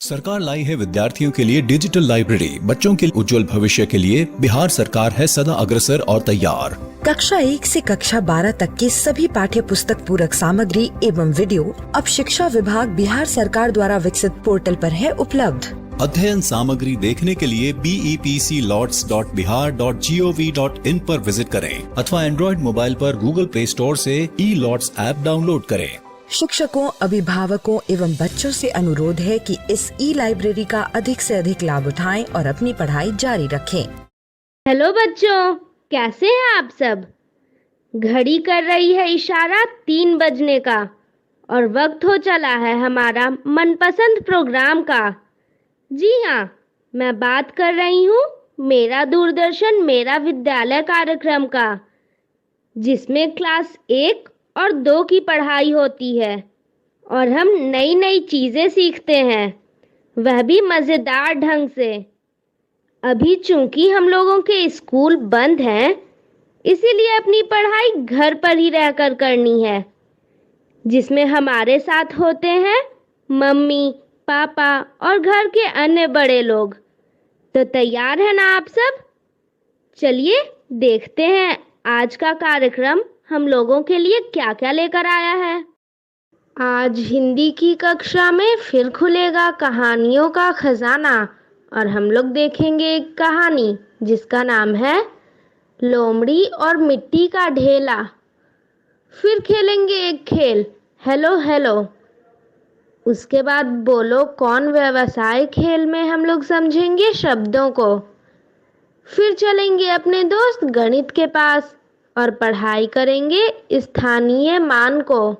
सरकार लाई है विद्यार्थियों के लिए डिजिटल लाइब्रेरी। बच्चों के उज्जवल भविष्य के लिए बिहार सरकार है सदा अग्रसर और तैयार। कक्षा 1 से कक्षा 12 तक के सभी पाठ्य पुस्तक पूरक सामग्री एवं वीडियो अब शिक्षा विभाग बिहार सरकार द्वारा विकसित पोर्टल पर है उपलब्ध। अध्ययन सामग्री देखने के लिए BEPCLots.bihar.gov.in पर विजिट करें अथवा एंड्रॉइड मोबाइल पर गूगल प्ले स्टोर से E-Lots ऐप डाउनलोड करें। शिक्षकों, अभिभावकों एवं बच्चों से अनुरोध है कि इस ई-लाइब्रेरी का अधिक से अधिक लाभ उठाएं और अपनी पढ़ाई जारी रखें। हेलो बच्चों, कैसे हैं आप सब? घड़ी कर रही है इशारा 3 बजने का और वक्त हो चला है हमारा मनपसंद प्रोग्राम का। जी हाँ, मैं बात कर रही हूँ मेरा दूरदर्शन मेरा विद्यालय कार्यक्रम का, जिसमें क्लास 1 और 2 की पढ़ाई होती है और हम नई नई चीज़ें सीखते हैं, वह भी मज़ेदार ढंग से। अभी चूंकि हम लोगों के स्कूल बंद हैं, इसीलिए अपनी पढ़ाई घर पर ही रहकर करनी है, जिसमें हमारे साथ होते हैं मम्मी, पापा और घर के अन्य बड़े लोग। तो तैयार है ना आप सब? चलिए देखते हैं आज का कार्यक्रम हम लोगों के लिए क्या क्या लेकर आया है। आज हिंदी की कक्षा में फिर खुलेगा कहानियों का खजाना और हम लोग देखेंगे एक कहानी जिसका नाम है लोमड़ी और मिट्टी का ढेला। फिर खेलेंगे एक खेल हेलो हेलो। उसके बाद बोलो कौन व्यवसाय खेल में हम लोग समझेंगे शब्दों को। फिर चलेंगे अपने दोस्त गणित के पास और पढ़ाई करेंगे स्थानीय मान को।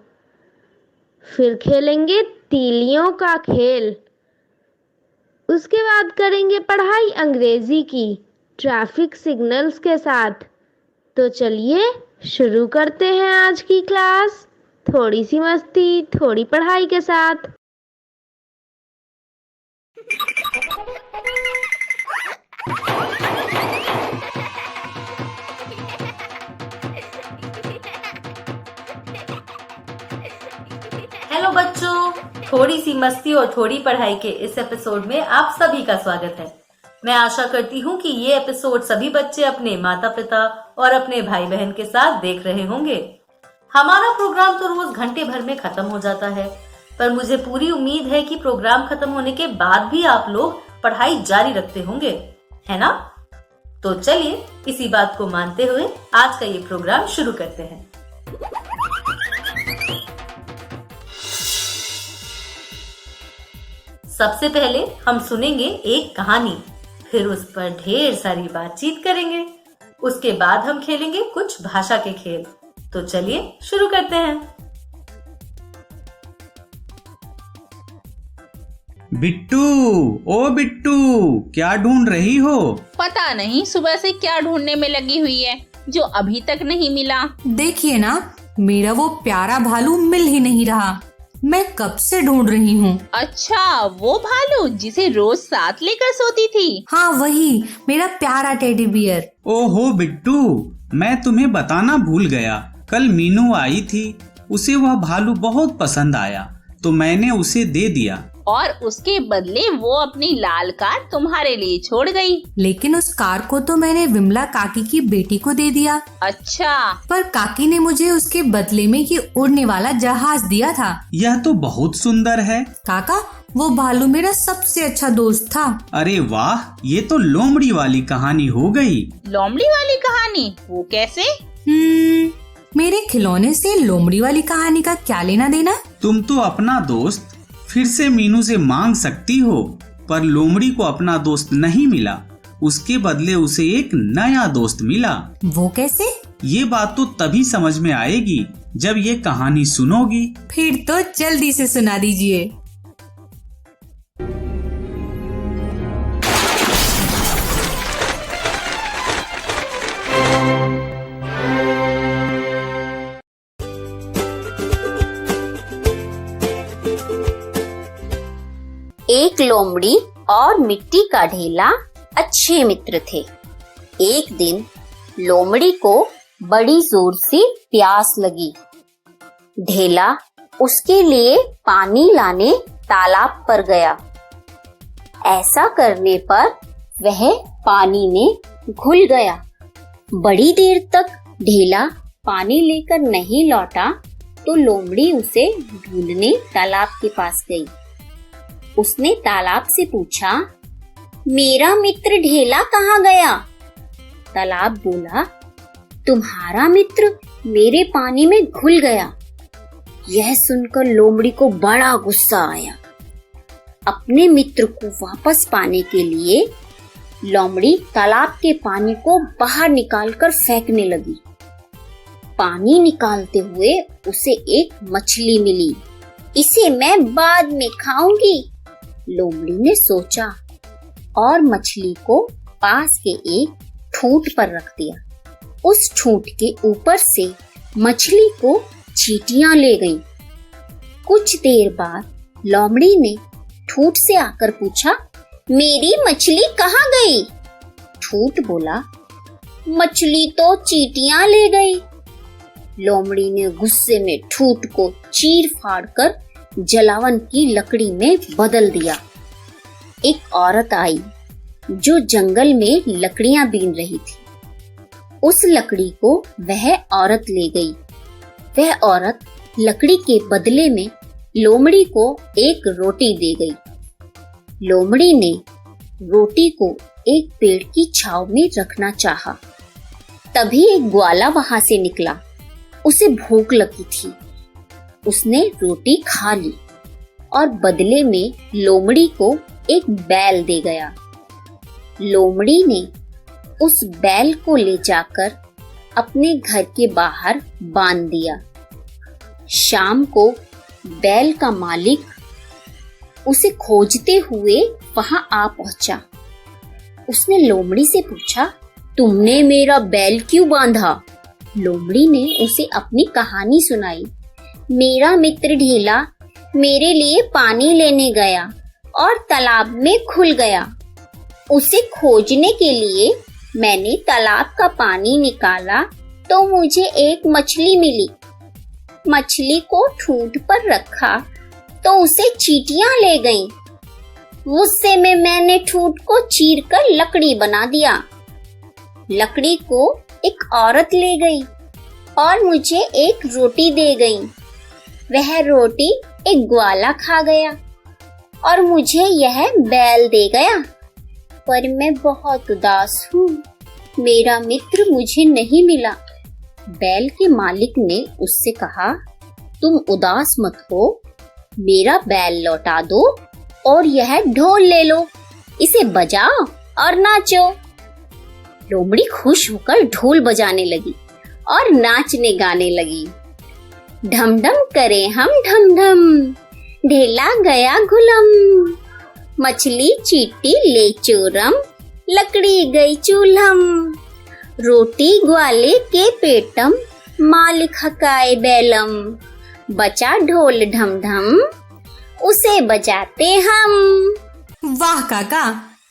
फिर खेलेंगे तीलियों का खेल। उसके बाद करेंगे पढ़ाई अंग्रेजी की ट्रैफिक सिग्नल्स के साथ। तो चलिए शुरू करते हैं आज की क्लास, थोड़ी सी मस्ती थोड़ी पढ़ाई के साथ। हेलो बच्चों, थोड़ी सी मस्ती और थोड़ी पढ़ाई के इस एपिसोड में आप सभी का स्वागत है। मैं आशा करती हूँ कि ये एपिसोड सभी बच्चे अपने माता पिता और अपने भाई बहन के साथ देख रहे होंगे। हमारा प्रोग्राम तो रोज घंटे भर में खत्म हो जाता है, पर मुझे पूरी उम्मीद है कि प्रोग्राम खत्म होने के बाद भी आप लोग पढ़ाई जारी रखते होंगे, है ना? तो चलिए इसी बात को मानते हुए आज का ये प्रोग्राम शुरू करते हैं। सबसे पहले हम सुनेंगे एक कहानी, फिर उस पर ढेर सारी बातचीत करेंगे। उसके बाद हम खेलेंगे कुछ भाषा के खेल। तो चलिए शुरू करते हैं। बिट्टू, ओ बिट्टू, क्या ढूंढ रही हो? पता नहीं सुबह से क्या ढूंढने में लगी हुई है जो अभी तक नहीं मिला। देखिए ना, मेरा वो प्यारा भालू मिल ही नहीं रहा। मैं कब से ढूंढ रही हूँ। अच्छा, वो भालू जिसे रोज साथ लेकर सोती थी? हाँ वही, मेरा प्यारा टेडी बियर। ओहो बिट्टू, मैं तुम्हें बताना भूल गया। कल मीनू आई थी, उसे वह भालू बहुत पसंद आया तो मैंने उसे दे दिया। और उसके बदले वो अपनी लाल कार तुम्हारे लिए छोड़ गई। लेकिन उस कार को तो मैंने विमला काकी की बेटी को दे दिया। अच्छा, पर काकी ने मुझे उसके बदले में ये उड़ने वाला जहाज दिया था। यह तो बहुत सुंदर है। काका, वो भालू मेरा सबसे अच्छा दोस्त था। अरे वाह, ये तो लोमड़ी वाली कहानी हो गई। लोमड़ी वाली कहानी? वो कैसे? मेरे खिलौने से लोमड़ी वाली कहानी का क्या लेना देना? तुम तो अपना दोस्त फिर से मीनू से मांग सकती हो, पर लोमड़ी को अपना दोस्त नहीं मिला। उसके बदले उसे एक नया दोस्त मिला। वो कैसे? ये बात तो तभी समझ में आएगी जब ये कहानी सुनोगी। फिर तो जल्दी से सुना दीजिए। एक लोमड़ी और मिट्टी का ढेला अच्छे मित्र थे। एक दिन लोमड़ी को बड़ी जोर से प्यास लगी। ढेला उसके लिए पानी लाने तालाब पर गया। ऐसा करने पर वह पानी में घुल गया। बड़ी देर तक ढेला पानी लेकर नहीं लौटा तो लोमड़ी उसे ढूंढने तालाब के पास गई। उसने तालाब से पूछा, मेरा मित्र ढेला कहाँ गया? तालाब बोला, तुम्हारा मित्र मेरे पानी में घुल गया। यह सुनकर लोमड़ी को बड़ा गुस्सा आया। अपने मित्र को वापस पाने के लिए लोमड़ी तालाब के पानी को बाहर निकालकर फेंकने लगी। पानी निकालते हुए उसे एक मछली मिली। इसे मैं बाद में खाऊंगी, लोमड़ी ने सोचा और मछली को पास के एक ठूंठ पर रख दिया। उस ठूंठ के ऊपर से मछली को चींटियां ले गईं। कुछ देर बाद लोमड़ी ने ठूंठ से आकर पूछा, मेरी मछली कहाँ गई? ठूंठ बोला, मछली तो चींटियां ले गई। लोमड़ी ने गुस्से में ठूंठ को चीर फाड़ कर जलावन की लकड़ी में बदल दिया। एक औरत आई जो जंगल में लकड़ियां बीन रही थी। उस लकड़ी को वह औरत ले गई। वह औरत लकड़ी के बदले में लोमड़ी को एक रोटी दे गई। लोमड़ी ने रोटी को एक पेड़ की छांव में रखना चाहा। तभी एक ग्वाला वहां से निकला। उसे भूख लगी थी। उसने रोटी खा ली और बदले में लोमड़ी को एक बैल दे गया। लोमड़ी ने उस बैल को ले जाकर अपने घर के बाहर बांध दिया। शाम को बैल का मालिक उसे खोजते हुए वहां आ पहुंचा। उसने लोमड़ी से पूछा, तुमने मेरा बैल क्यों बांधा? लोमड़ी ने उसे अपनी कहानी सुनाई। मेरा मित्र ढेला मेरे लिए पानी लेने गया और तालाब में घुल गया। उसे खोजने के लिए मैंने तालाब का पानी निकाला तो मुझे एक मछली मिली। मछली को ठूंठ पर रखा तो उसे चींटियां ले गईं। गुस्से में मैंने ठूंठ को चीरकर लकड़ी बना दिया। लकड़ी को एक औरत ले गई और मुझे एक रोटी दे गई। वह रोटी एक ग्वाला खा गया और मुझे यह बैल दे गया। पर मैं बहुत उदास हूँ, मेरा मित्र मुझे नहीं मिला। बैल के मालिक ने उससे कहा, तुम उदास मत हो, मेरा बैल लौटा दो और यह ढोल ले लो, इसे बजाओ और नाचो। लोमड़ी खुश होकर ढोल बजाने लगी और नाचने गाने लगी। ढम ढम करे हम ढम ढम, ढेला गया घुलम। मछली चीटी ले चोरम, लकड़ी गई चूल्हम। रोटी ग्वाले के पेटम, मालिक हकाए बैलम। बचा ढोल ढम ढम, उसे बजाते हम। वाह काका,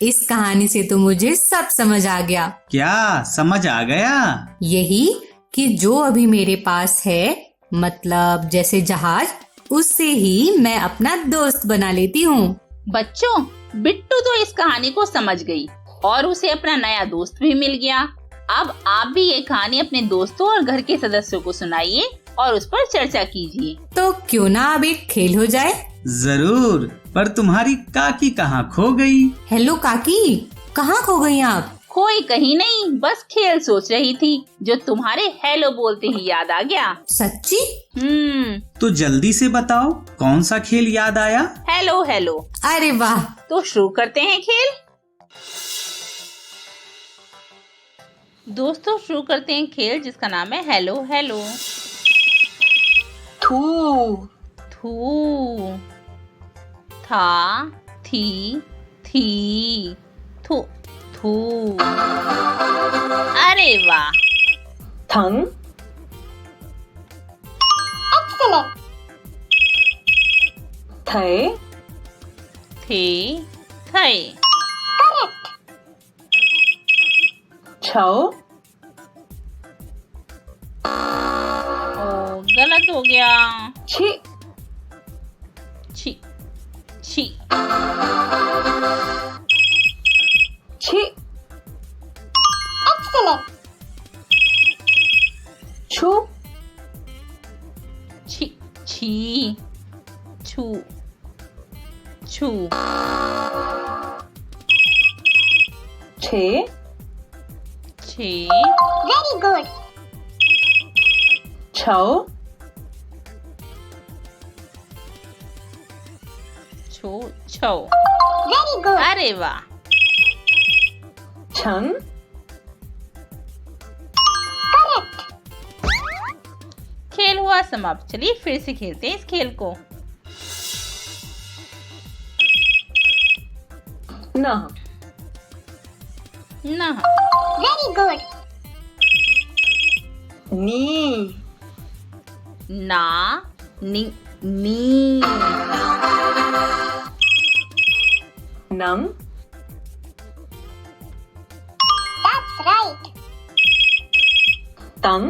इस कहानी से तो मुझे सब समझ आ गया। क्या समझ आ गया? यही कि जो अभी मेरे पास है, मतलब जैसे जहाज, उससे ही मैं अपना दोस्त बना लेती हूँ। बच्चों, बिट्टू तो इस कहानी को समझ गई और उसे अपना नया दोस्त भी मिल गया। अब आप भी ये कहानी अपने दोस्तों और घर के सदस्यों को सुनाइए और उस पर चर्चा कीजिए। तो क्यों ना अब एक खेल हो जाए? जरूर, पर तुम्हारी काकी कहाँ खो गई? हेलो काकी, कहाँ खो गई आप? कोई कहीं नहीं, बस खेल सोच रही थी जो तुम्हारे हेलो बोलते ही याद आ गया। सच्ची? तो जल्दी से बताओ, कौन सा खेल याद आया? Hello hello. अरे वाह, तो शुरू करते हैं खेल। दोस्तों, शुरू करते हैं खेल जिसका नाम है हेलो हेलो। थू थू, था, थी, थी, थू थू। अरे वाह। थंग थे थे, थे। छो ओ, गलत हो गया। छी छी छी। छी। Excellent. छू। छी छी छू छू छे। छे Very good. छौ। छो छो। Very good. अरे वाह। छंग। Correct. खेल हुआ समाप्त। चलिए फिर से खेलते हैं इस खेल को। न। ना Very good. नी। ना नी नी नम। That's right. तंग।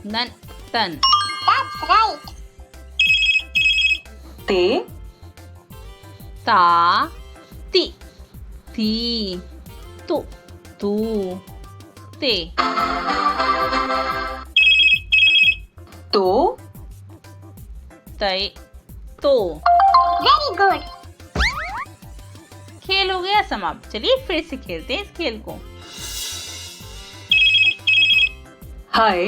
नन तन That's right. ते। ता ती ती तु तू ते तो। तय तो। Very good. खेल हो गया समाप्त। चलिए फिर से खेलते हैं इस खेल को। हाय।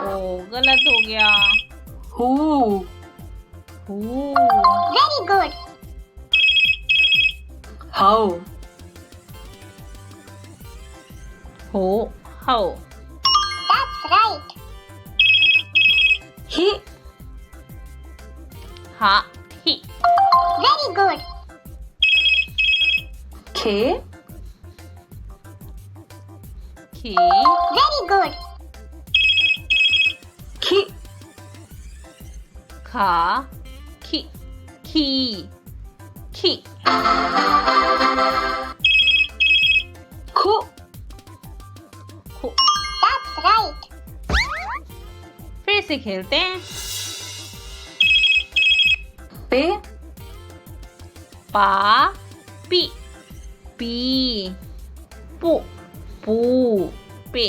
ओ गलत हो गया। हू। हू Very good. हाउ। हो हो That's right. ही। हा ही Very good. खे। खे Very good. खी। खा खी खी खी खू। खू। That's right. फिर से खेलते हैं। पे। पा पी पी पू पू पे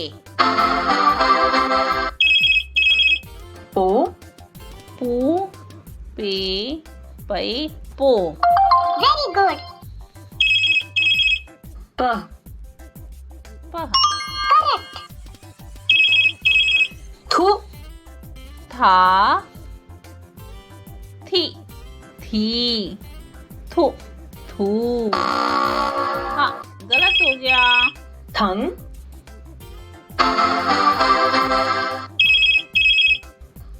पो। पू पे पे पो Very good. पह। पह Correct. थू। था थी थी थू थू। हाँ गलत हो गया। थंग।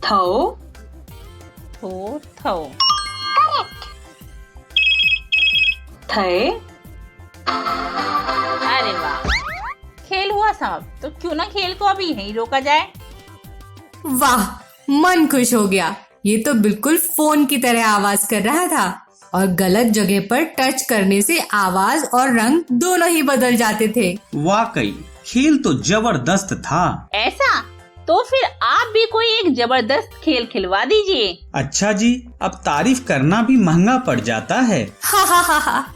थो। थो थो Correct. थे। अरे वाह। खेल हुआ समाप्त। तो क्यों ना खेल को अभी यहीं रोका जाए। वाह, मन खुश हो गया। ये तो बिल्कुल फोन की तरह आवाज कर रहा था और गलत जगह पर टच करने से आवाज और रंग दोनों ही बदल जाते थे। वाकई खेल तो जबरदस्त था। ऐसा तो फिर आप भी कोई एक जबरदस्त खेल खिलवा दीजिए। अच्छा जी, अब तारीफ करना भी महंगा पड़ जाता है। हा हा हा हा।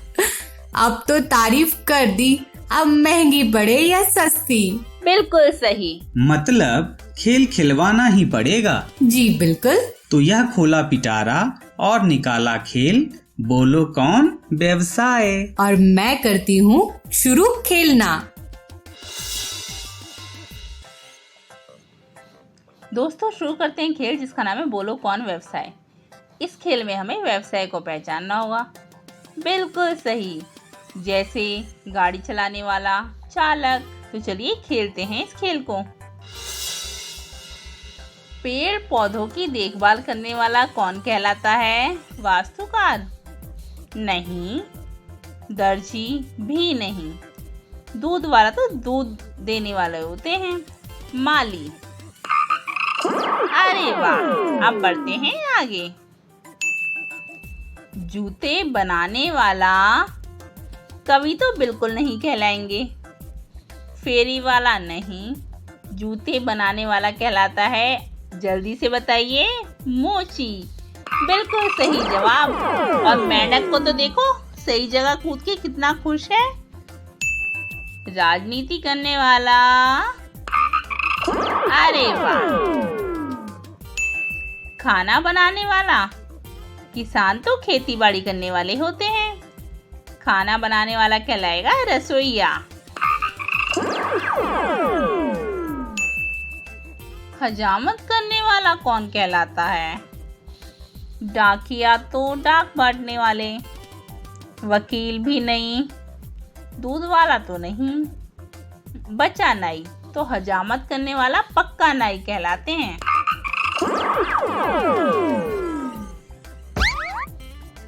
अब तो तारीफ कर दी, अब महंगी पड़े या सस्ती। बिल्कुल सही। मतलब खेल खिलवाना ही पड़ेगा। जी बिल्कुल। तो यह खोला पिटारा और निकाला खेल, बोलो कौन व्यवसाय। और मैं करती हूँ शुरू खेलना। दोस्तों शुरू करते हैं खेल जिसका नाम है बोलो कौन व्यवसाय। इस खेल में हमें व्यवसाय को पहचानना होगा। बिल्कुल सही, जैसे गाड़ी चलाने वाला, चालक। तो चलिए खेलते हैं इस खेल को। पेड़ पौधों की देखभाल करने वाला कौन कहलाता है? वास्तुकार? नहीं। दर्जी भी नहीं। दूध वाला तो दूध देने वाले होते हैं। माली। अरे वाह, अब बढ़ते हैं आगे। जूते बनाने वाला कवि तो बिल्कुल नहीं कहलाएंगे। फेरी वाला नहीं। जूते बनाने वाला कहलाता है, जल्दी से बताइए। मोची। बिल्कुल सही जवाब। और मेंढक को तो देखो, सही जगह कूद के कितना खुश है। राजनीति करने वाला, अरे वाह। खाना बनाने वाला, किसान तो खेती बाड़ी करने वाले होते हैं, खाना बनाने वाला कहलाएगा रसोइया। हजामत करने वाला कौन कहलाता है? डाकिया तो डाक बांटने वाले, वकील भी नहीं, दूध वाला तो नहीं, बचा नाई तो हजामत करने वाला पक्का नाई कहलाते हैं।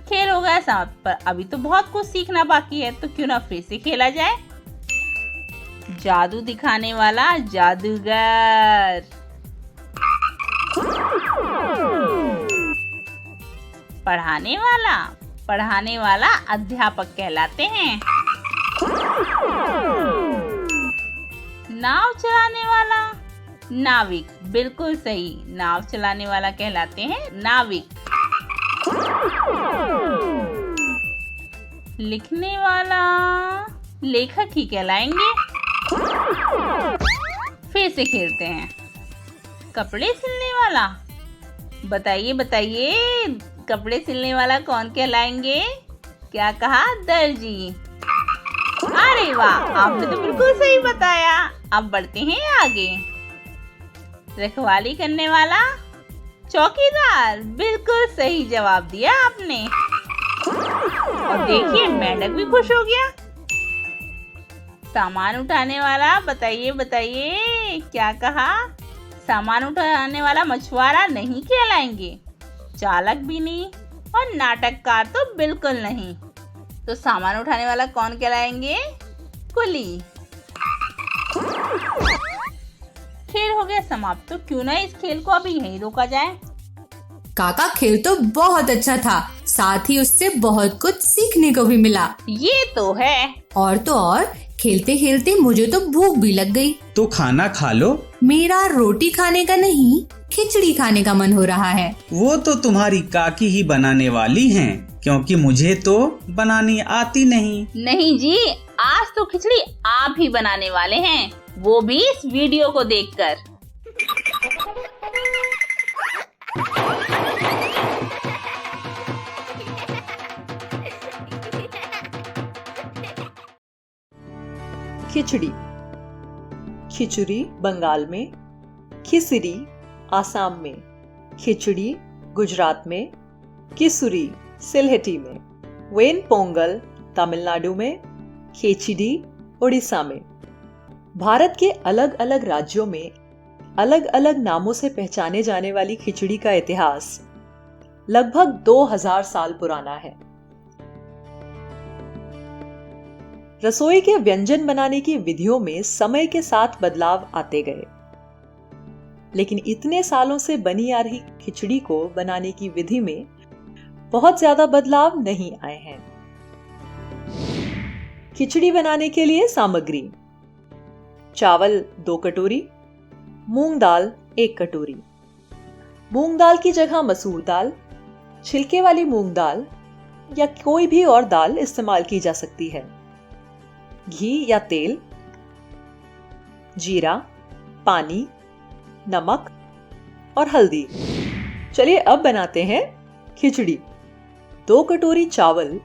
खेल हो गया समाप्त, पर अभी तो बहुत कुछ सीखना बाकी है, तो क्यों ना फिर से खेला जाए। जादू दिखाने वाला जादूगर, पढ़ाने वाला अध्यापक कहलाते हैं। नाव चलाने वाला नाविक, बिल्कुल सही, नाव चलाने वाला कहलाते हैं नाविक। लिखने वाला लेखक ही कहलाएंगे। फिर से खेलते हैं। कपड़े सिलने वाला, बताइए बताइए, कपड़े सिलने वाला कौन कहलाएंगे? क्या कहा? दर्जी। अरे वाह, आपने तो बिल्कुल सही बताया। अब बढ़ते हैं आगे। रखवाली करने वाला चौकीदार, बिल्कुल सही जवाब दिया आपने। और देखिए, मेंढक भी खुश हो गया। सामान उठाने वाला, बताइए बताइए, क्या कहा? सामान उठाने वाला मछुआरा नहीं कहलाएंगे, चालक भी नहीं, और नाटककार तो बिल्कुल नहीं। तो सामान उठाने वाला कौन कहलाएंगे? कुली। खेल हो गया समाप्त, तो क्यों ना इस खेल को अभी यहीं रोका जाए। काका, खेल तो बहुत अच्छा था, साथ ही उससे बहुत कुछ सीखने को भी मिला। ये तो है। और तो और, खेलते खेलते मुझे तो भूख भी लग गई। तो खाना खा लो। मेरा रोटी खाने का नहीं, खिचड़ी खाने का मन हो रहा है। वो तो तुम्हारी काकी ही बनाने वाली हैं, क्योंकि मुझे तो बनानी आती नहीं। नहीं जी, आज तो खिचड़ी आप ही बनाने वाले हैं, वो भी इस वीडियो को देखकर। खिचड़ी। खिचड़ी बंगाल में, खिचड़ी आसाम में, खिचड़ी गुजरात में, किसुरी सिलहेटी में, वेन पोंगल तमिलनाडु में, खेचड़ी उड़ीसा में। भारत के अलग अलग राज्यों में अलग अलग नामों से पहचाने जाने वाली खिचड़ी का इतिहास लगभग 2000 साल पुराना है। रसोई के व्यंजन बनाने की विधियों में समय के साथ बदलाव आते गए, लेकिन इतने सालों से बनी आ रही खिचड़ी को बनाने की विधि में बहुत ज्यादा बदलाव नहीं आए हैं। खिचड़ी बनाने के लिए सामग्री: चावल 2 कटोरी, मूंग दाल 1 कटोरी, मूंग दाल की जगह मसूर दाल, छिलके वाली मूंग दाल या कोई भी और दाल इस्तेमाल की जा सकती है, घी या तेल, जीरा, पानी, नमक और हल्दी। चलिए अब बनाते हैं खिचड़ी। 2 कटोरी चावल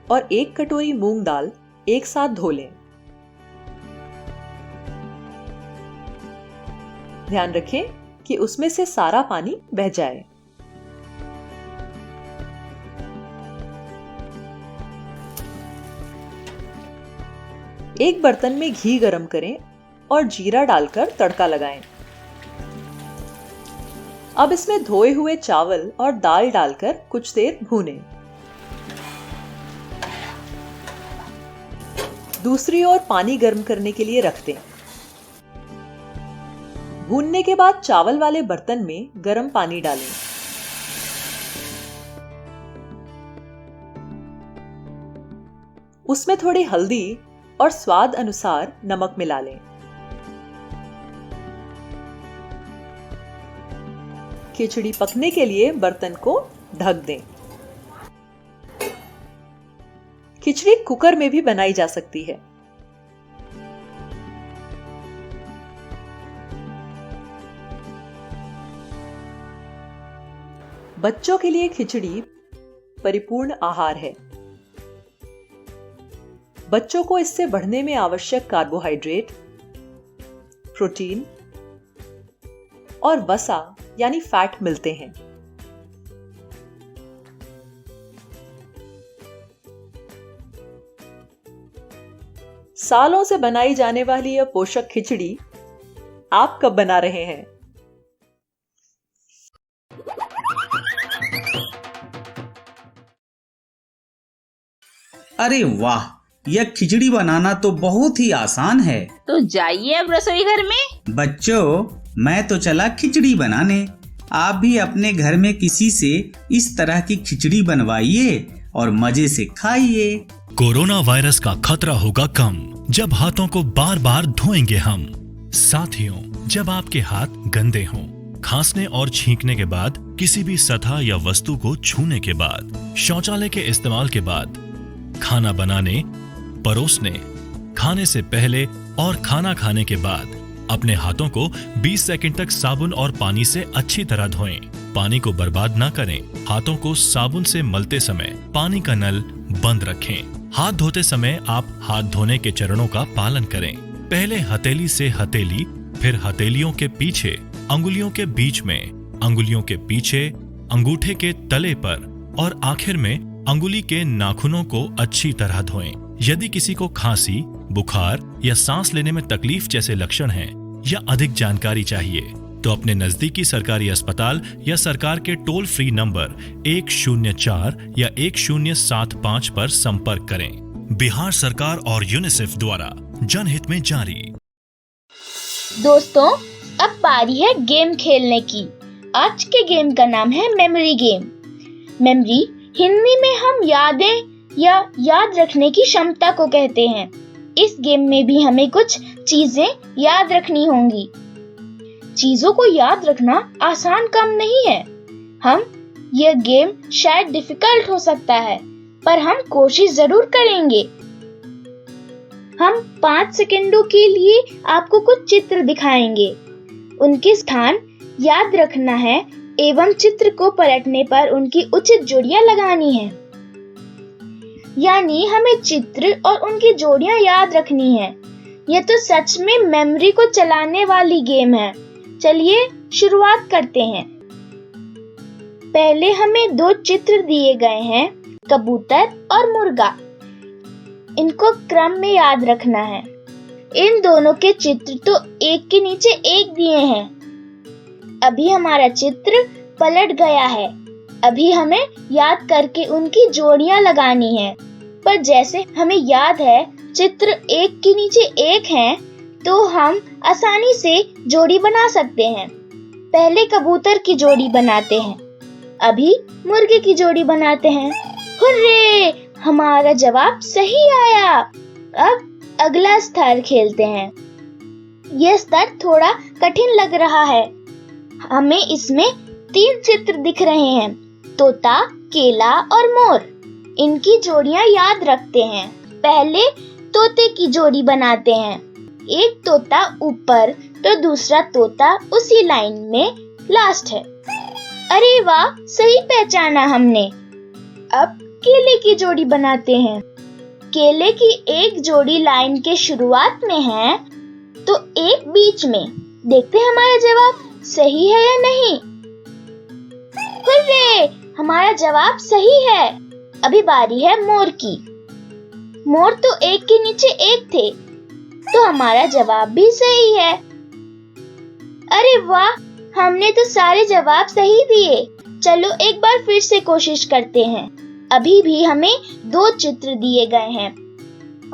और 1 कटोरी मूंग दाल एक साथ धो लें। ध्यान रखें कि उसमें से सारा पानी बह जाए। एक बर्तन में घी गरम करें और जीरा डालकर तड़का लगाएं। अब इसमें धोए हुए चावल और दाल डालकर कुछ देर भूनें। दूसरी ओर पानी गर्म करने के लिए रख दें। भूनने के बाद चावल वाले बर्तन में गर्म पानी डालें। उसमें थोड़ी हल्दी और स्वाद अनुसार नमक मिला लें। खिचड़ी पकने के लिए बर्तन को ढक दें। खिचड़ी कुकर में भी बनाई जा सकती है। बच्चों के लिए खिचड़ी परिपूर्ण आहार है। बच्चों को इससे बढ़ने में आवश्यक कार्बोहाइड्रेट, प्रोटीन और वसा यानी फैट मिलते हैं। सालों से बनाई जाने वाली यह पोषक खिचड़ी आप कब बना रहे हैं? अरे वाह, यह खिचड़ी बनाना तो बहुत ही आसान है। तो जाइए अब रसोई घर में। बच्चों, मैं तो चला खिचड़ी बनाने। आप भी अपने घर में किसी से इस तरह की खिचड़ी बनवाइए और मजे से खाइए। कोरोना वायरस का खतरा होगा कम जब हाथों को बार बार धोएंगे हम। साथियों, जब आपके हाथ गंदे हों, खांसने और छींकने के बाद, किसी भी सतह या वस्तु को छूने के बाद, शौचालय के इस्तेमाल के बाद, खाना बनाने, परोसने, खाने से पहले और खाना खाने के बाद अपने हाथों को 20 सेकंड तक साबुन और पानी से अच्छी तरह धोएं। पानी को बर्बाद ना करें। हाथों को साबुन से मलते समय पानी का नल बंद रखें। हाथ धोते समय आप हाथ धोने के चरणों का पालन करें। पहले हथेली से हथेली, फिर हथेलियों के पीछे, अंगुलियों के बीच में, अंगुलियों के पीछे, अंगूठे के तले पर और आखिर में अंगुली के नाखूनों को अच्छी तरह धोएं। यदि किसी को खांसी, बुखार या सांस लेने में तकलीफ जैसे लक्षण हैं या अधिक जानकारी चाहिए तो अपने नजदीकी सरकारी अस्पताल या सरकार के टोल फ्री नंबर 104 या 1075 पर संपर्क करें। बिहार सरकार और यूनिसेफ द्वारा जनहित में जारी। दोस्तों, अब बारी है गेम खेलने की। आज के गेम का नाम है मेमोरी गेम। मेमोरी हिंदी में हम यादें या याद रखने की क्षमता को कहते हैं। इस गेम में भी हमें कुछ चीजें याद रखनी होंगी। चीजों को याद रखना आसान काम नहीं है। यह गेम शायद डिफिकल्ट हो सकता है, पर हम कोशिश जरूर करेंगे। हम 5 सेकंडों के लिए आपको कुछ चित्र दिखाएंगे। उनके स्थान याद रखना है एवं चित्र को पलटने पर उनकी उचित जोड़ियां लगानी है। यानी हमें चित्र और उनकी जोड़ियां याद रखनी है। यह तो सच में मेमोरी को चलाने वाली गेम है। चलिए शुरुआत करते हैं। पहले हमें 2 चित्र दिए गए हैं, कबूतर और मुर्गा। इनको क्रम में याद रखना है। इन दोनों के चित्र तो एक के नीचे एक दिए हैं। अभी हमारा चित्र पलट गया है। अभी हमें याद करके उनकी जोड़ियां लगानी है। पर जैसे हमें याद है चित्र एक के नीचे एक हैं, तो हम आसानी से जोड़ी बना सकते हैं। पहले कबूतर की जोड़ी बनाते हैं, अभी मुर्गे की जोड़ी बनाते हैं। हुर्रे! हमारा जवाब सही आया। अब अगला स्तर खेलते हैं। यह स्तर थोड़ा कठिन लग रहा है। हमें इसमें 3 चित्र दिख रहे हैं, तोता, केला और मोर। इनकी जोड़ियां याद रखते हैं। पहले तोते की जोड़ी बनाते हैं। एक तोता ऊपर तो दूसरा तोता उसी लाइन में लास्ट है। अरे वाह, सही पहचाना हमने। अब केले की जोड़ी बनाते हैं। केले की एक जोड़ी लाइन के शुरुआत में है तो एक बीच में। देखते हैं हमारा जवाब सही है या नहीं। हुर्रे! हमारा जवाब सही है। अभी बारी है मोर की। मोर तो एक के नीचे एक थे, तो हमारा जवाब भी सही है। अरे वाह, हमने तो सारे जवाब सही दिए। चलो एक बार फिर से कोशिश करते हैं। अभी भी हमें 2 चित्र दिए गए हैं,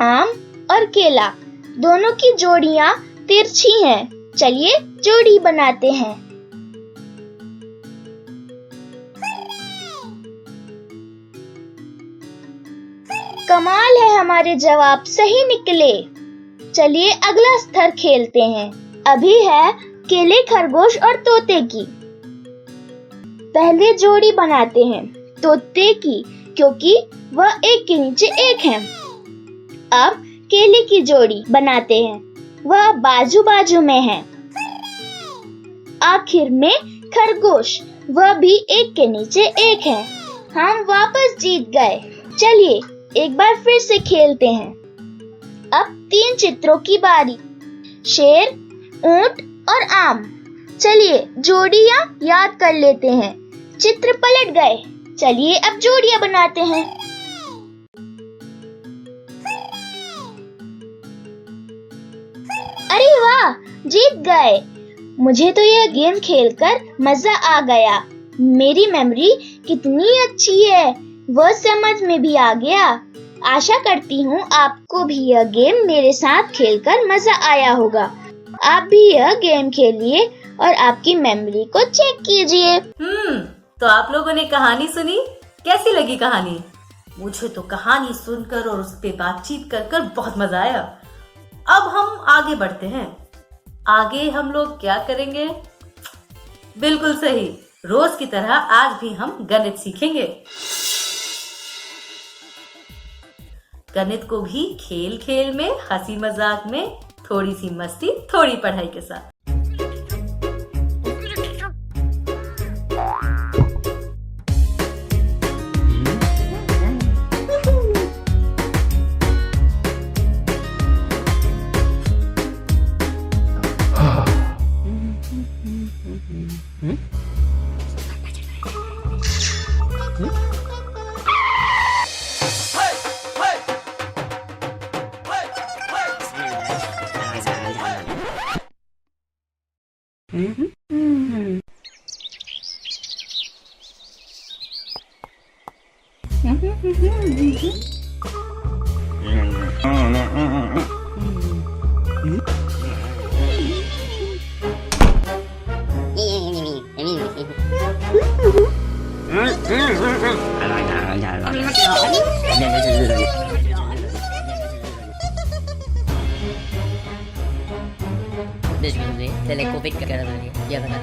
आम और केला। दोनों की जोड़ियां तिरछी हैं। चलिए जोड़ी बनाते हैं। कमाल है, हमारे जवाब सही निकले। चलिए अगला स्तर खेलते हैं। अभी है केले, खरगोश और तोते की। पहले जोड़ी बनाते हैं तोते की, क्योंकि वह एक के नीचे एक है। अब केले की जोड़ी बनाते हैं, वह बाजू बाजू में है। आखिर में खरगोश, वह भी एक के नीचे एक है। हम वापस जीत गए। चलिए एक बार फिर से खेलते हैं। अब 3 चित्रों की बारी, शेर, ऊंट और आम। चलिए जोड़ियां याद कर लेते हैं। चित्र पलट गए, चलिए अब जोड़ियां बनाते हैं। अरे वाह, जीत गए। मुझे तो यह गेम खेलकर मजा आ गया। मेरी मेमोरी कितनी अच्छी है, वह समझ में भी आ गया। आशा करती हूँ आपको भी यह गेम मेरे साथ खेलकर मजा आया होगा। आप भी यह गेम खेलिए और आपकी मेमोरी को चेक कीजिए। तो आप लोगों ने कहानी सुनी, कैसी लगी कहानी? मुझे तो कहानी सुनकर और उस पे बातचीत कर बहुत मजा आया। अब हम आगे बढ़ते हैं। आगे हम लोग क्या करेंगे? बिल्कुल सही, रोज की तरह आज भी हम गणित सीखेंगे। गणित को भी खेल खेल में, हंसी मजाक में, थोड़ी सी मस्ती, थोड़ी पढ़ाई के साथ। Covid kagak ada dia benar.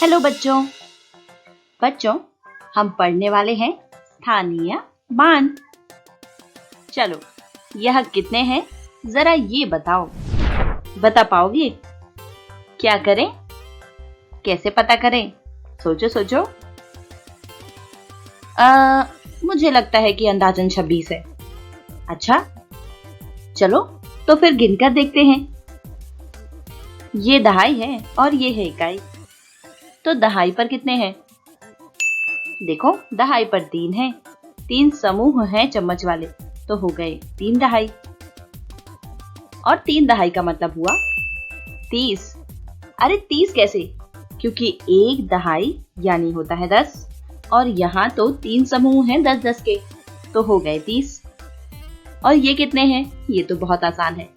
Hello बच्चों, हम पढ़ने वाले हैं स्थानीय मान। चलो, यह कितने हैं जरा ये बताओ। बता पाओगे? क्या करें? कैसे पता करें? सोचो। मुझे लगता है कि अंदाजन 26 है। अच्छा, चलो तो फिर गिनकर देखते हैं। ये दहाई है और ये है इकाई। तो दहाई पर कितने हैं? देखो, दहाई पर 3 हैं। 3 समूह हैं चम्मच वाले, तो हो गए 3 दहाई। और 3 दहाई का मतलब हुआ 30। अरे 30 कैसे? क्योंकि 1 दहाई यानी होता है 10, और यहाँ तो 3 समूह हैं 10-10 के, तो हो गए 30। और ये कितने हैं? ये तो बहुत आसान है।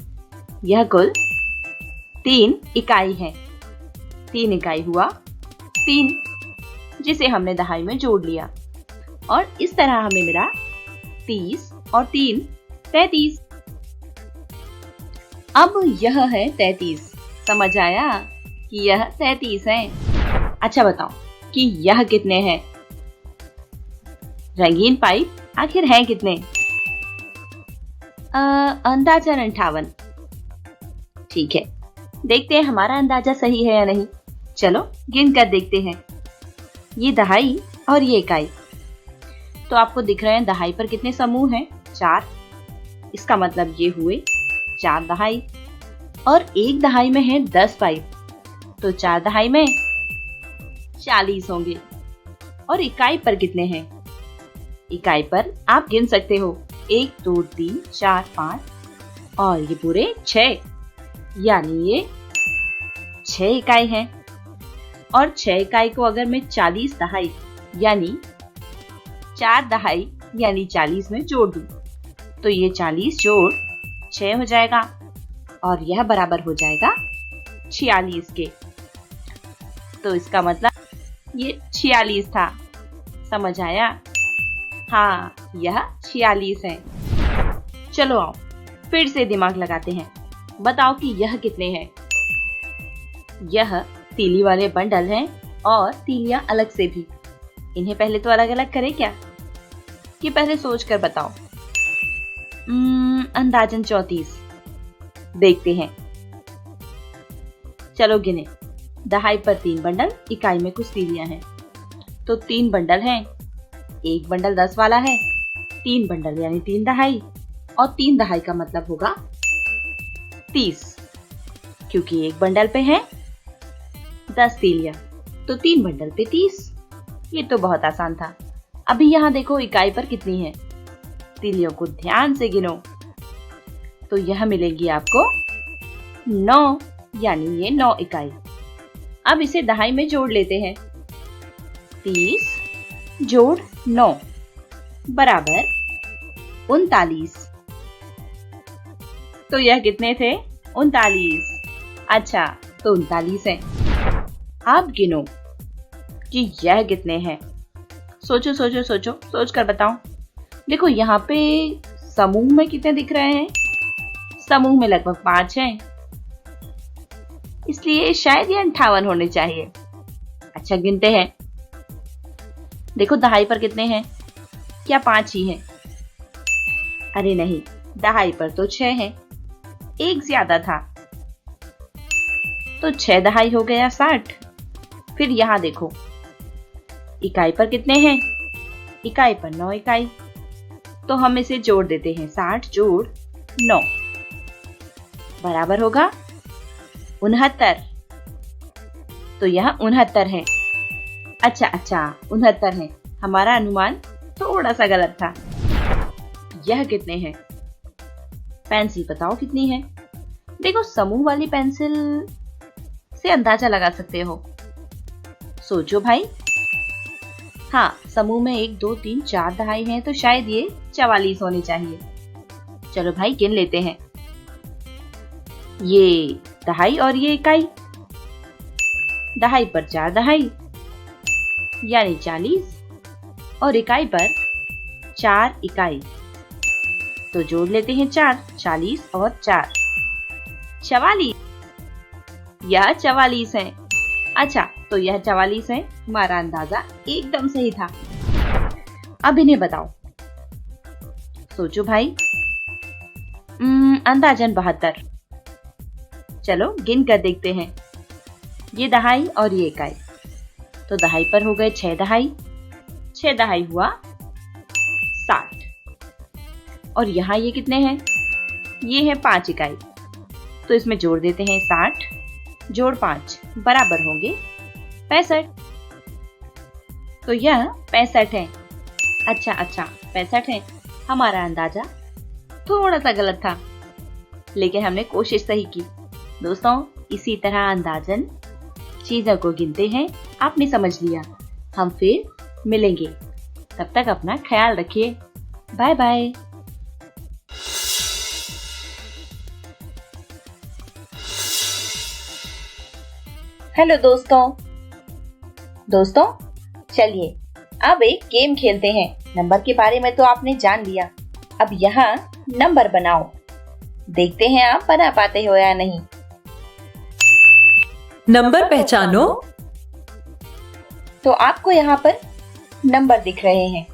यह कुल 3 इकाई है। 3 इकाई हुआ 3, जिसे हमने दहाई में जोड़ लिया, और इस तरह हमें मिला 30 और 3 33। अब यह है 33। समझ आया कि यह 33 है। अच्छा बताओ कि यह कितने हैं? रंगीन पाइप आखिर हैं कितने? अंदाजन 58। ठीक है, देखते हैं हमारा अंदाजा सही है या नहीं। चलो गिन कर देखते हैं। ये दहाई और ये इकाई। तो आपको दिख रहे हैं दहाई पर कितने समूह हैं? 4। इसका मतलब ये हुए 4 दहाई। और एक दहाई में है 10 पाइप, तो 4 दहाई में 40 होंगे। और इकाई पर कितने हैं? इकाई पर आप गिन सकते हो 1 2 3 4 5 और ये पूरे 6, यानी ये 6 इकाई हैं। और 6 इकाई को अगर मैं 40 दहाई यानी 4 दहाई यानी 40 में जोड़ दूं तो ये 40 जोड़ 6 हो जाएगा और यह बराबर हो जाएगा 46 के। तो इसका मतलब ये 46 था। समझ आया? हाँ, यह 46 है। चलो आओ फिर से दिमाग लगाते हैं। बताओ कि यह कितने हैं? यह तीली वाले बंडल हैं और तीलियां अलग से भी। इन्हें पहले तो अलग अलग करें क्या? कि पहले सोच कर बताओ। अंदाजन 34। देखते हैं। चलो गिने। दहाई पर 3 बंडल, इकाई में कुछ तीलियां हैं, तो 3 बंडल हैं। एक बंडल 10 वाला है, 3 बंडल यानी 3 दहाई, और 3 दहाई का मतलब होगा 30, क्योंकि एक बंडल पे है 10 तीलियां, तो 3 बंडल पे 30। ये तो बहुत आसान था। अभी यहाँ देखो इकाई पर कितनी है। तीलियों को ध्यान से गिनो तो यह मिलेगी आपको 9, यानी ये 9 इकाई। अब इसे दहाई में जोड़ लेते हैं। 30 जोड़ 9 बराबर 39। तो यह कितने थे? 39। अच्छा, तो 39 है। आप गिनो कि यह कितने हैं। सोचो सोचो सोचो, सोच कर बताओ। देखो यहाँ पे समूह में कितने दिख रहे हैं? समूह में लगभग 5 हैं, इसलिए शायद ये 58 होने चाहिए। अच्छा, गिनते हैं। देखो दहाई पर कितने हैं? क्या 5 ही हैं? अरे नहीं, दहाई पर तो 6 हैं, एक ज्यादा था, तो 6 दहाई हो गया 60। फिर यहाँ देखो इकाई पर कितने हैं? इकाई पर 9 इकाई, तो हम इसे जोड़ देते हैं। 60 जोड़ 9 बराबर होगा 69। तो यह 69 है। अच्छा, 69 है। हमारा अनुमान थोड़ा सा गलत था। यह कितने हैं? पेंसिल बताओ कितनी है? देखो समूह वाली पेंसिल से अंदाजा लगा सकते हो। सोचो भाई। हाँ, समूह में 1 2 3 4 दहाई हैं, तो शायद ये 44 होने चाहिए। चलो भाई गिन लेते हैं। ये दहाई और ये इकाई। दहाई पर 4 दहाई यानी 40, और इकाई पर 4 इकाई, तो जोड़ लेते हैं 4। 40 और 4 44। यह 44 है। अच्छा, तो यह 44 है। हमारा अंदाजा एकदम सही था। अब इन्हें बताओ। सोचो भाई। अंदाजन 72। चलो गिन कर देखते हैं। ये दहाई और ये इकाई, तो दहाई पर हो गए 6 दहाई। 6 दहाई हुआ 60। और यहाँ ये कितने हैं? ये है 5 इकाई, तो इसमें जोड़ देते हैं 60 जोड़ 5 बराबर होंगे 65। तो यह 65 है। अच्छा, 65 है। हमारा अंदाजा थोड़ा सा गलत था, लेकिन हमने कोशिश सही की। दोस्तों, इसी तरह अंदाजन चीजों को गिनते हैं। आपने समझ लिया। हम फिर मिलेंगे। तब तक अपना ख्याल रखिए। Bye bye. हेलो दोस्तों, चलिए अब एक गेम खेलते हैं। नंबर के बारे में तो आपने जान लिया। अब यहाँ नंबर बनाओ। देखते हैं आप बना पाते हो या नहीं। नंबर पहचानो। तो आपको यहाँ पर नंबर दिख रहे हैं।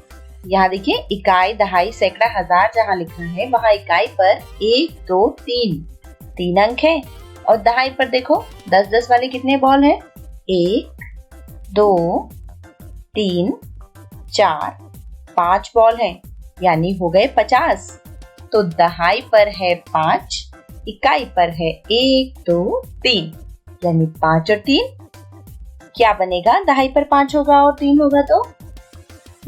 यहाँ देखिए इकाई, दहाई, सैकड़ा, हजार जहाँ लिखा है वहाँ इकाई पर 1, 2, 3 अंक है। और दहाई पर देखो 10-10 वाले कितने बॉल हैं? 1, 2, 3, 4, 5 बॉल हैं, यानी हो गए 50। तो दहाई पर है 5, इकाई पर है 1, 2, 3, यानी 5 और 3 क्या बनेगा? दहाई पर 5 होगा और 3 होगा तो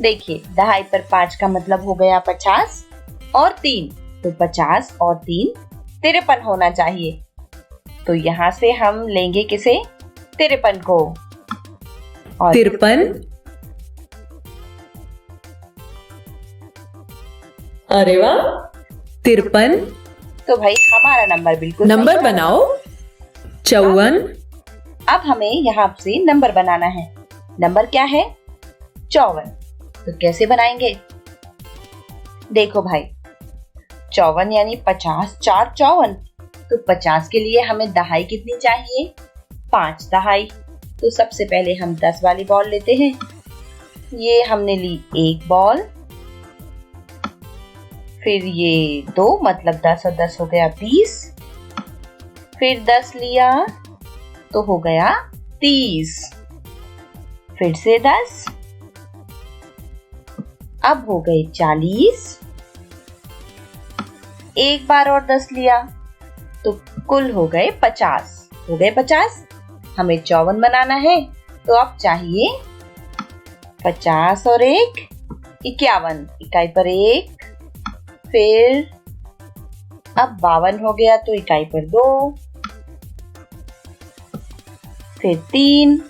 देखिए दहाई पर 5 का मतलब हो गया 50 और 3, तो 50 और 3 53 होना चाहिए। तो यहाँ से हम लेंगे किसे? 53 को। और 53। अरे वाह, 53। तो भाई हमारा नंबर बिल्कुल नंबर बनाओ। 54। अब हमें यहाँ से नंबर बनाना है। नंबर क्या है? 54। तो कैसे बनाएंगे? देखो भाई 54 यानी 50, 4 54। तो 50 के लिए हमें दहाई कितनी चाहिए? 5 दहाई। तो सबसे पहले हम 10 वाली बॉल लेते हैं। ये हमने ली 1 बॉल, फिर ये 2, मतलब 10 और 10 हो गया 20, फिर 10 लिया तो हो गया 30, फिर से 10, अब हो गए 40, एक बार और 10 लिया तो कुल हो गए 50। हो गए 50। हमें 54 बनाना है तो अब चाहिए 50 और 1 51, इकाई पर 1, फिर अब 52 हो गया तो इकाई पर 2, फिर 3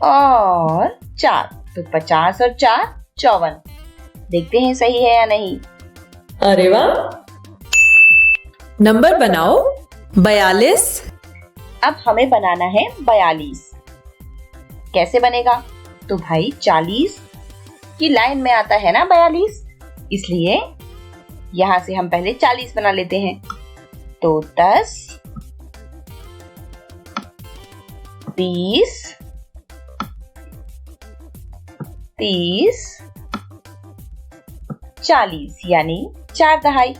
और 4। तो 50 और 4 54। देखते हैं सही है या नहीं। अरे वाह, नंबर बनाओ। 42। अब हमें बनाना है 42। कैसे बनेगा? तो भाई 40 की लाइन में आता है ना 42, इसलिए यहां से हम पहले 40 बना लेते हैं। तो 10, 20, 30, 40, यानी 4 दहाई।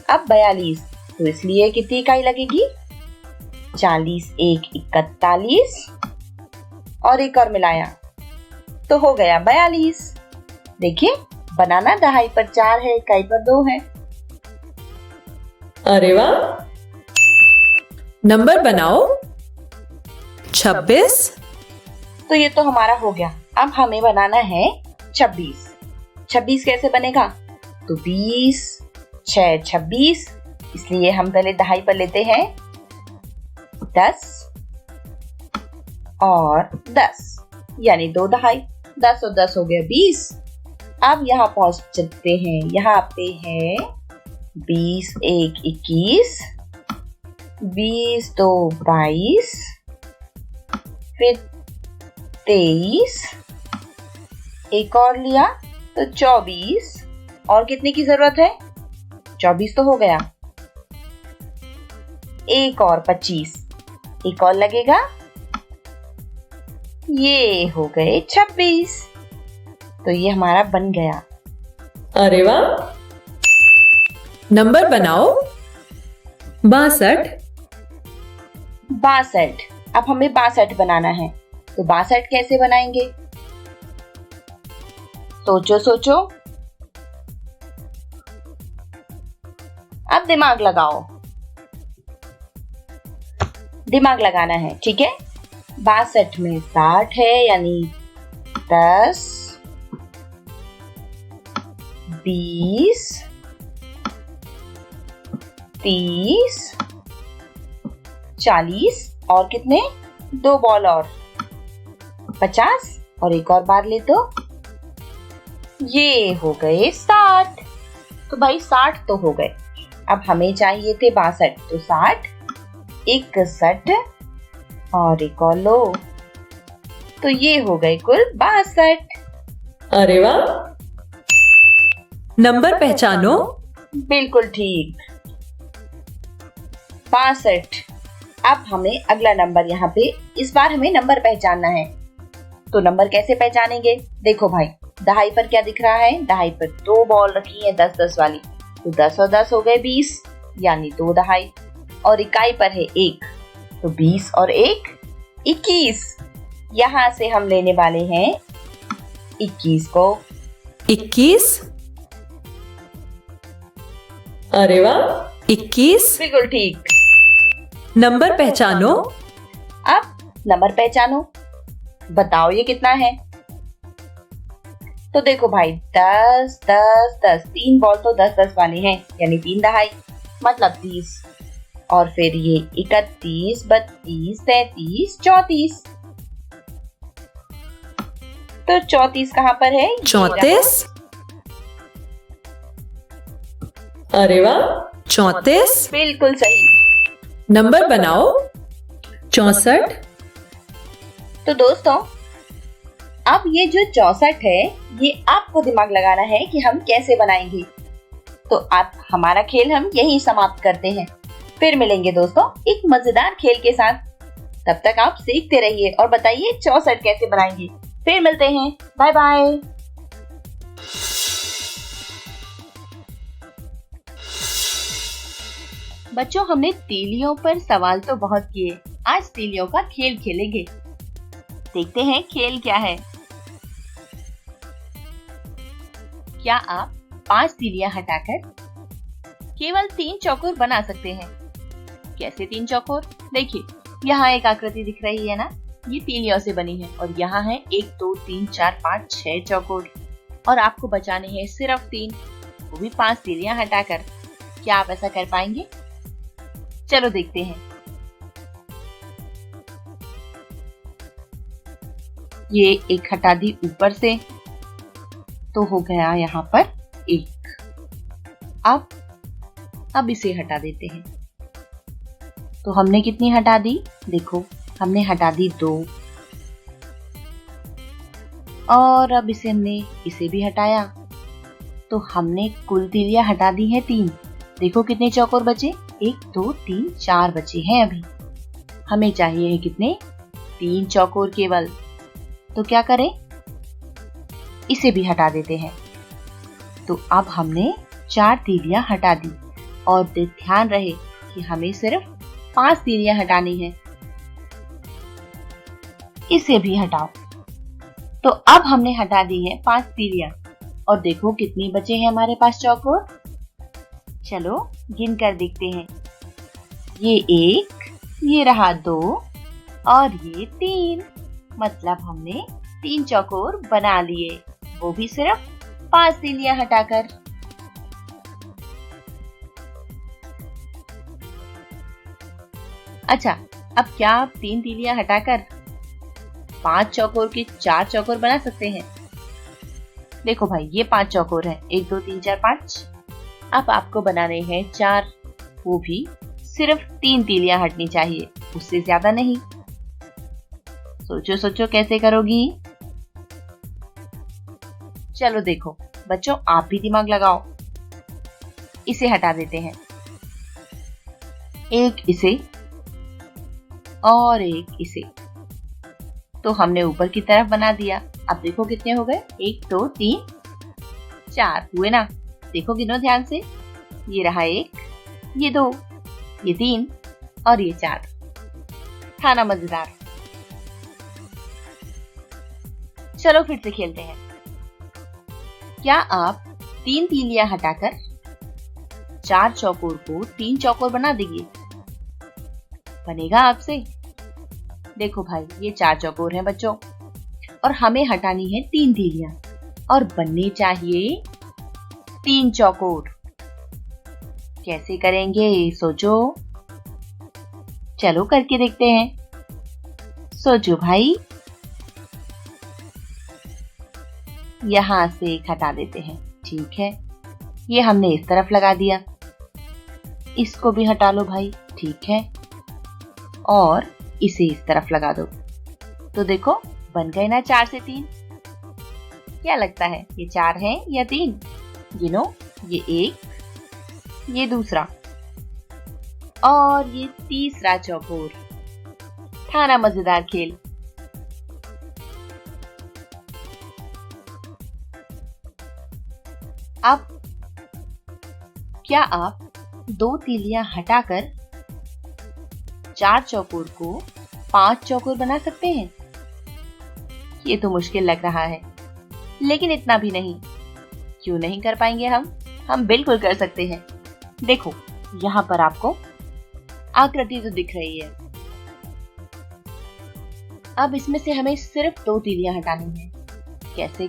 अब 42, तो इसलिए कितनी इकाई लगेगी? 40 1 41 और एक और मिलाया तो हो गया 42। देखिए बनाना दहाई पर 4 है, इकाई पर 2 है। अरे वाह, नंबर बनाओ। 26। तो ये तो हमारा हो गया। अब हमें बनाना है 26। 26 कैसे बनेगा? तो 20 6 26, इसलिए हम पहले दहाई पर लेते हैं 10 और 10, यानी 2 दहाई। 10 और 10 हो गया 20। अब यहाँ पहुंच चलते हैं, यहाँ पे है 20 1 21, 20 2 22, फिर 23, एक और लिया तो 24, और कितने की जरूरत है? 24 तो हो गया। एक और 25, एक और लगेगा, ये हो गए 26। तो ये हमारा बन गया। अरे वाह, नंबर बनाओ। 62। 62। अब हमें 62 बनाना है, तो 62 कैसे बनाएंगे? सोचो सोचो, अब दिमाग लगाओ। दिमाग लगाना है, ठीक है। 62 में 60 है, यानी 10 20 30 40, और कितने? 2 बॉल और 50, और एक और बार ले तो ये हो गए 60। तो भाई 60 तो हो गए। अब हमें चाहिए थे 62, तो 60 61 और एक और लो, तो ये हो गए कुल 62। अरे वाह, नंबर पहचानो। बिल्कुल ठीक, 62। अब हमें अगला नंबर यहाँ पे, इस बार हमें नंबर पहचानना है। तो नंबर कैसे पहचानेंगे? देखो भाई, दहाई पर क्या दिख रहा है? दहाई पर 2 बॉल रखी है 10-10 वाली, तो 10 और 10 हो गए 20, यानी 2 दहाई। और इकाई पर है 1, तो 20 और 1 21। यहाँ से हम लेने वाले हैं 21 को। 21। अरे वाह, 21। बिल्कुल ठीक। नंबर पहचानो। अब नंबर पहचानो, बताओ ये कितना है? तो देखो भाई, 10 10 10, 3 बॉल तो 10-10 वाले हैं, यानी 3 दहाई, मतलब 30। और फिर ये 31 32 33 34। तो 34 कहाँ पर है? 34। अरे वाह, 34। बिल्कुल सही। नंबर बनाओ। 64। तो दोस्तों, अब ये जो 64 है, ये आपको दिमाग लगाना है कि हम कैसे बनाएंगे। तो आप हमारा खेल हम यही समाप्त करते हैं। फिर मिलेंगे दोस्तों एक मजेदार खेल के साथ। तब तक आप सीखते रहिए और बताइए 64 कैसे बनाएंगे। फिर मिलते हैं, बाय बाय। बच्चों, हमने तीलियों पर सवाल तो बहुत किए, आज तीलियों का खेल खेलेंगे। देखते हैं खेल क्या है। क्या आप 5 तीलियां हटाकर केवल 3 चौकोर बना सकते हैं? कैसे 3 चौकोर? देखिए, यहाँ एक आकृति दिख रही है ना, ये तीलियों से बनी है और यहाँ है 1 2 3 4 5 6 चौकोर और आपको बचाने हैं सिर्फ 3, वो भी 5 तीलियां हटाकर। क्या आप ऐसा कर पाएंगे? चलो देखते हैं। ये एक हटा दी ऊपर से, तो हो गया यहाँ पर 1। अब इसे हटा देते हैं। तो हमने कितनी हटा दी? देखो, हमने हटा दी 2 और अब इसे भी हटाया, तो हमने कुल तीलियां हटा दी है 3। देखो कितने चौकोर बचे? 1 2 3 4 बचे हैं अभी। हमें चाहिए है कितने? 3 चौकोर केवल। तो क्या करें? इसे भी हटा देते हैं। तो अब हमने 4 तीलियां हटा दी और ध्यान रहे कि हमें सिर्फ 5 तीलियां हटानी है। इसे भी हटाओ। तो अब हमने हटा दी है 5 तीलियां और देखो कितनी बचे हैं हमारे पास चौकोर। चलो गिन कर देखते हैं। ये 1, ये रहा 2 और ये 3, मतलब हमने 3 चौकोर बना लिए, वो भी सिर्फ 5 तीलियां हटाकर। अच्छा, अब क्या आप 3 तीलियां हटाकर 5 चौकोर के 4 चौकोर बना सकते हैं? देखो भाई, ये 5 चौकोर हैं, 1 2 3 4 5। अब आपको बनाने हैं 4, वो भी सिर्फ 3 तीलियां हटनी चाहिए, उससे ज्यादा नहीं। सोचो सोचो कैसे करोगी? चलो देखो बच्चों, आप भी दिमाग लगाओ। इसे हटा देते हैं, एक इसे और एक इसे। तो हमने ऊपर की तरफ बना दिया। अब देखो कितने हो गए? 1 2 3 4 हुए ना? देखो गिनो ध्यान से। ये रहा 1, ये 2, ये 3 और ये 4। था ना मजेदार? चलो फिर से खेलते हैं। क्या आप 3 तीलियां हटाकर 4 चौकोर को 3 चौकोर बना देंगे? बनेगा आपसे? देखो भाई, ये 4 चौकोर हैं बच्चों और हमें हटानी है 3 तीलियां और बनने चाहिए 3 चौकोर। कैसे करेंगे? सोचो। चलो करके देखते हैं। सोचो भाई। यहां से एक हटा देते हैं, ठीक है। ये हमने इस तरफ लगा दिया, इसको भी हटा लो भाई, ठीक है। और इसे इस तरफ लगा दो। तो देखो बन गए ना 4 से 3। क्या लगता है, ये 4 है या 3? गिनो, ये 1, ये दूसरा और ये तीसरा चौकोर। था ना मजेदार खेल? अब क्या आप 2 तीलियां हटाकर 4 चौकोर को 5 चौकोर बना सकते हैं? ये तो मुश्किल लग रहा है, लेकिन इतना भी नहीं। क्यों नहीं कर पाएंगे हम बिल्कुल कर सकते हैं। देखो, यहाँ पर आपको आकृति तो दिख रही है। अब इसमें से हमें सिर्फ 2 तीलियां हटानी है। कैसे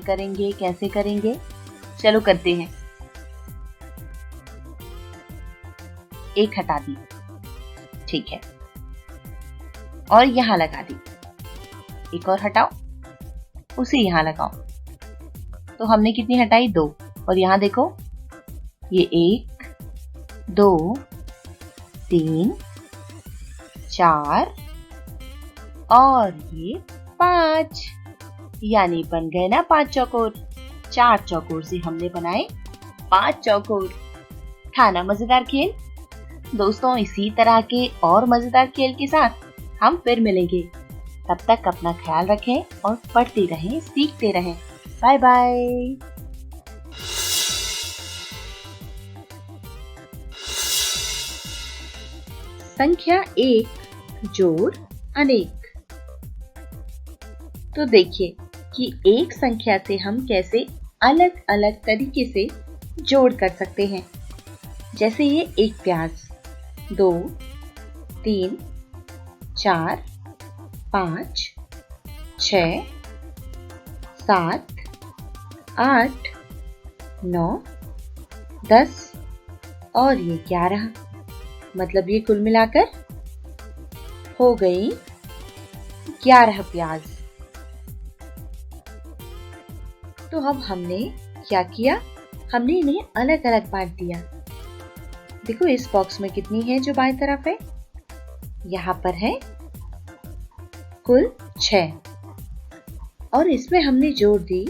करेंगे? चलो करते हैं। एक हटा दी, ठीक है, और यहाँ लगा दी। एक और हटाओ, उसे यहाँ लगाओ। तो हमने कितनी हटाई? 2। और यहाँ देखो, ये 1 2 3 4 और ये 5, यानी बन गए ना 5 चौकोर। 4 चौकोर से हमने बनाए 5 चौकोर। था ना मजेदार खेल? दोस्तों, इसी तरह के और मजेदार खेल के साथ हम फिर मिलेंगे। तब तक अपना ख्याल रखें और पढ़ते रहें, सीखते रहें। Bye bye. संख्या 1 जोड़ अनेक। तो देखिए कि एक संख्या से हम कैसे अलग अलग तरीके से जोड़ कर सकते हैं। जैसे ये 1 प्याज, 2 3 4 5 6 7 8 9 10 और ये 11। मतलब ये कुल मिलाकर हो गई 11 प्याज। तो अब हमने क्या किया? हमने इन्हें अलग अलग बांट दिया। देखो इस बॉक्स में कितनी है जो बाएं तरफ है? यहाँ पर है कुल 6 और इसमें हमने जोड़ दी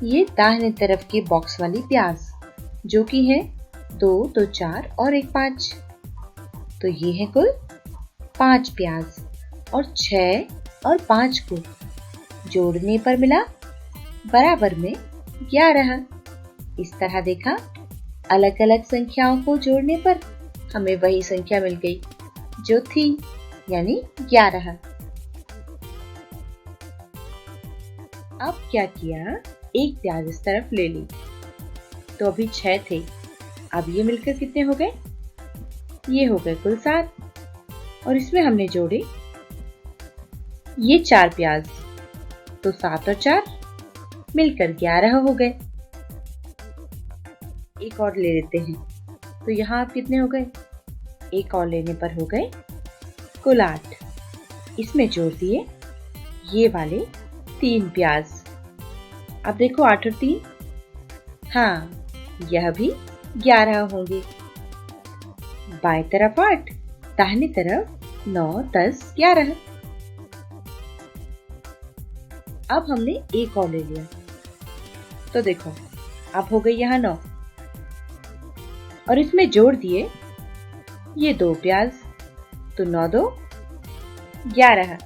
ये दाहिने तरफ के बॉक्स वाली प्याज जो कि है 2 2 4 और 1 5। तो ये है कुल 5 प्याज और 6 और 5 को जोड़ने पर मिला बराबर में 11। इस तरह देखा, अलग अलग संख्याओं को जोड़ने पर हमें वही संख्या मिल गई जो थी, यानी 11। अब क्या किया? एक प्याज इस तरफ ले ली, तो अभी 6 थे। अब ये मिलकर कितने हो गए? ये हो गए कुल 7 और इसमें हमने जोड़े ये 4 प्याज, तो 7 और 4 मिलकर 11 हो गए। एक और ले लेते हैं, तो यहाँ आप कितने हो गए? एक और लेने पर हो गए कुल 8। इसमें जोड़ दिए ये वाले 3 प्याज। अब देखो 8 और 3, हाँ यह भी 11 होंगे। बाएं तरफ 8, दाहिने तरफ 9 10 11। अब हमने एक और ले लिया, तो देखो अब हो गई यहाँ 9 और इसमें जोड़ दिए ये 2 प्याज, तो 9 2 11।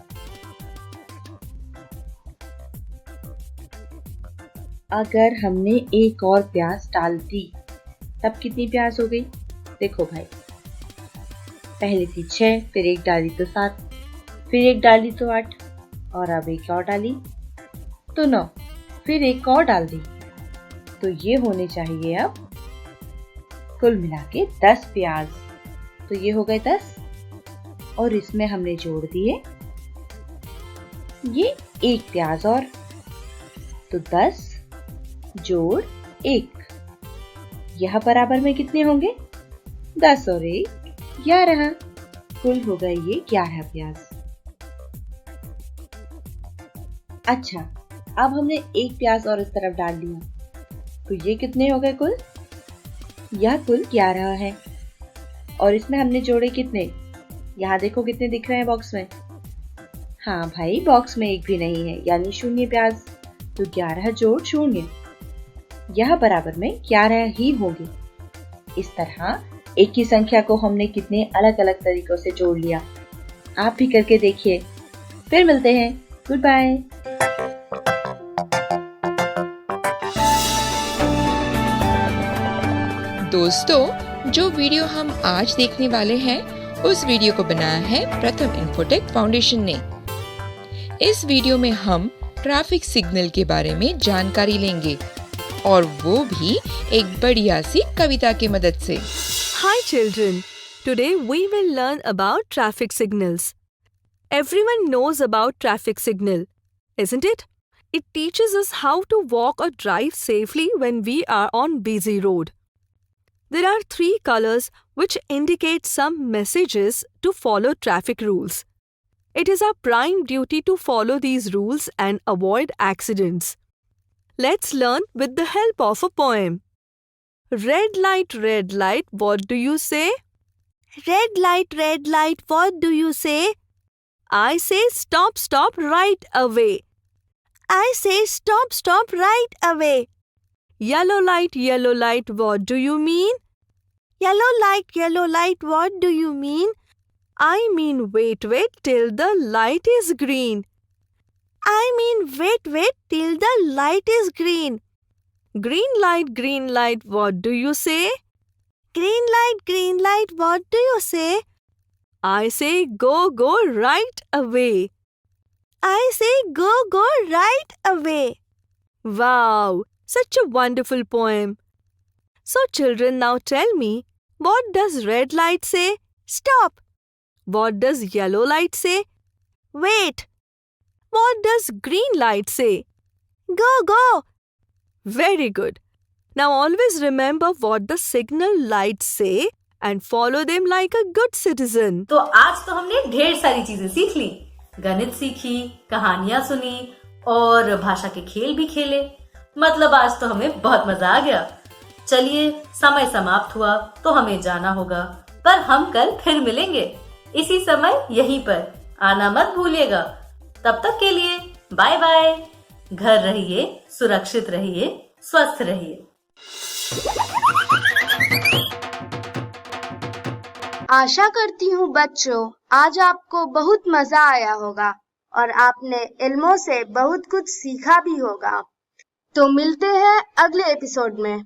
अगर हमने एक और प्याज डाल दी तब कितनी प्याज हो गई? देखो भाई, पहले थी 6, फिर एक डाली तो 7, फिर एक डाली तो 8 और अब एक और डाली तो 9, फिर एक और डाल दी, तो ये होने चाहिए अब कुल मिला के 10 प्याज। तो ये हो गए 10 और इसमें हमने जोड़ दिए ये 1 प्याज और, तो 10 जोड़ 1, यह बराबर में कितने होंगे? 10 और 1 11। कुल हो गए ये 11 प्याज। अच्छा, अब हमने 1 प्याज और इस तरफ डाल दिया, तो ये कितने हो गए कुल? यह कुल 11 है और इसमें हमने जोड़े कितने? यहाँ देखो कितने दिख रहे हैं बॉक्स में। हाँ भाई, बॉक्स में एक भी नहीं है, यानी 0 प्याज। तो 11 जोड़ 0, यह बराबर में 11 ही होंगे। इस तरह एक ही संख्या को हमने कितने अलग अलग तरीकों से जोड़ लिया। आप भी करके देखिए। फिर मिलते हैं। Good bye. दोस्तों, जो वीडियो हम आज देखने वाले हैं उस वीडियो को बनाया है प्रथम इन्फोटेक फाउंडेशन ने। इस वीडियो में हम ट्रैफिक सिग्नल के बारे में जानकारी लेंगे और वो भी एक बढ़िया सी कविता की मदद से। Hi children, today we will learn about traffic signals. Everyone knows about traffic signal, isn't it? It teaches us how to walk or drive safely when we are on busy road. There are 3 colors which indicate some messages to follow traffic rules. It is our prime duty to follow these rules and avoid accidents. Let's learn with the help of a poem. Red light, what do you say? Red light, what do you say? I say stop, right away. I say stop, right away. Yellow light, what do you mean? Yellow light, what do you mean? I mean wait till the light is green. I mean wait till the light is green. Green light, what do you say? Green light, what do you say? I say go right away. I say go right away. Wow, such a wonderful poem. So children, now tell me, what does red light say? Stop. What does yellow light say? Wait. What does green light say? Go. Very good. Now always remember what the signal lights say and follow them like a good citizen. तो आज तो हमने ढेर सारी चीजें सीख ली, गणित सीखी, कहानियां सुनी और भाषा के खेल भी खेले। मतलब आज तो हमें बहुत मजा आ गया। चलिए, समय समाप्त हुआ तो हमें जाना होगा, पर हम कल फिर मिलेंगे इसी समय यहीं पर। आना मत भूलिएगा। तब तक के लिए बाय बाय। घर रहिए, सुरक्षित रहिए, स्वस्थ रहिए। आशा करती हूँ बच्चों, आज आपको बहुत मजा आया होगा और आपने इल्मों से बहुत कुछ सीखा भी होगा। तो मिलते हैं अगले एपिसोड में।